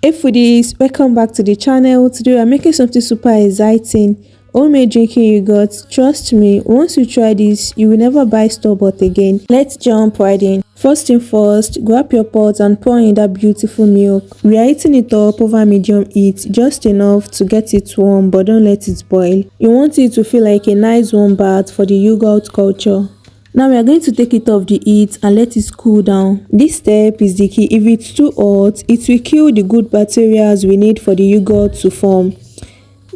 Hey foodies, welcome back to the channel. Today we are making something super exciting, homemade drinking yogurt. Trust me, once you try this, you will never buy store-bought again. Let's jump right in. First thing first, grab your pot and pour in that beautiful milk. We are heating it up over medium heat, just enough to get it warm, but don't let it boil. You want it to feel like a nice warm bath for the yogurt culture. Now we are going to take it off the heat and let it cool down. This step is the key. If it's too hot, it will kill the good bacteria we need for the yogurt to form.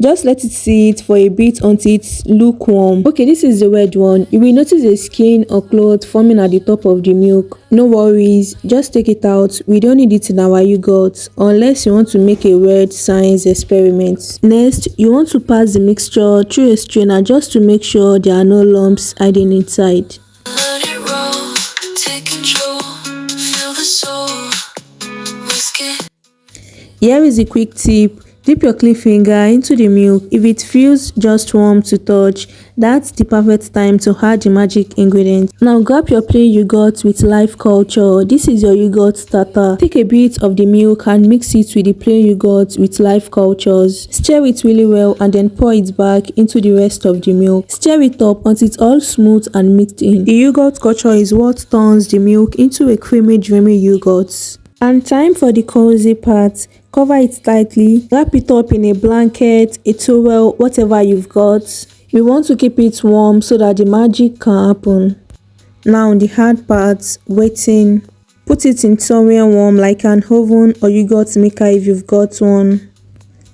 Just let it sit for a bit until it's lukewarm. Okay, this is the red one. You will notice a skin or cloth forming at the top of the milk. No worries, just take it out. We don't need it in our yogurt unless you want to make a weird science experiment. Next, you want to pass the mixture through a strainer just to make sure there are no lumps hiding inside. Here is a quick tip. Dip your clean finger into the milk. If it feels just warm to touch, that's the perfect time to add the magic ingredient. Now grab your plain yogurt with life culture. This is your yogurt starter. Take a bit of the milk and mix it with the plain yogurt with life cultures. Stir it really well and then pour it back into the rest of the milk. Stir it up until it's all smooth and mixed in. The yogurt culture is what turns the milk into a creamy, dreamy yogurt. And time for the cozy part. Cover it tightly, wrap it up in a blanket, a towel, whatever you've got. We want to keep it warm so that the magic can happen. Now the hard part, waiting. Put it in somewhere warm like an oven or yogurt maker if you've got one.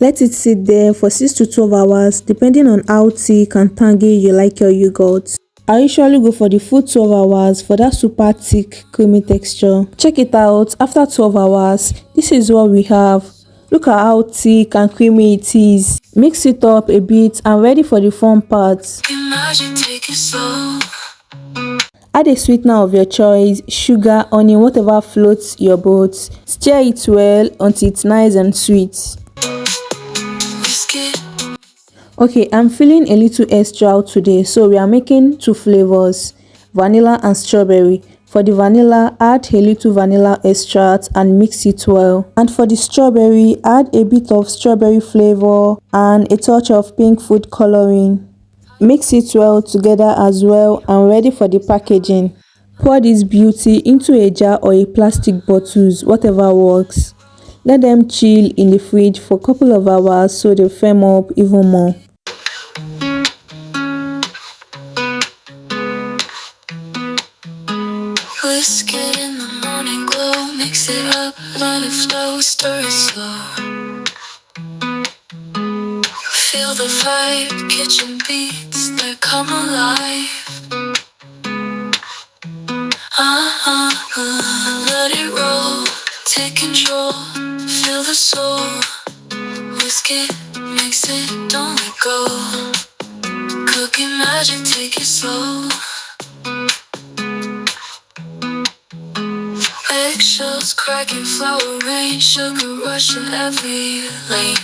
Let it sit there for 6 to 12 hours depending on how thick and tangy you like your yogurt. I usually go for the full 12 hours for that super thick creamy texture. Check it out after 12 hours. This is what we have. Look at how thick and creamy it is. Mix it up a bit and ready for the fun part. Add a sweetener of your choice, sugar, honey, whatever floats your boat. Stir it well until it's nice and sweet. Okay, I'm feeling a little extra out today, so we are making 2 flavors, vanilla and strawberry. For the vanilla, add a little vanilla extract and mix it well. And for the strawberry, add a bit of strawberry flavor and a touch of pink food coloring. Mix it well together as well and ready for the packaging. Pour this beauty into a jar or a plastic bottles, whatever works. Let them chill in the fridge for a couple of hours so they firm up even more. Whisk it in the morning glow, mix it up, let it flow, stir it slow. Feel the vibe, kitchen beats, they come alive. Let it roll, take control, feel the soul. Whisk it, mix it, don't let go. Cooking magic, take it slow. Eggshells cracking, flour rain, sugar rush in every lane.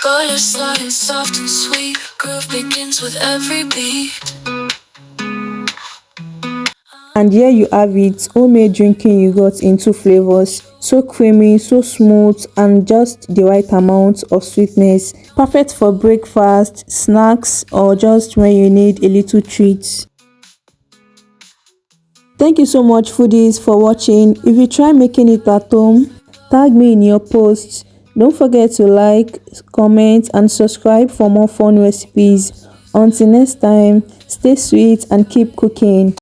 Butter sliding soft and sweet, groove begins with every beat. And here you have it, homemade drinking yogurt in 2 flavors. So creamy, so smooth, and just the right amount of sweetness. Perfect for breakfast, snacks, or just when you need a little treat. Thank you so much foodies for watching. If you try making it at home, tag me in your posts. Don't forget to like, comment and subscribe for more fun recipes. Until next time, stay sweet and keep cooking.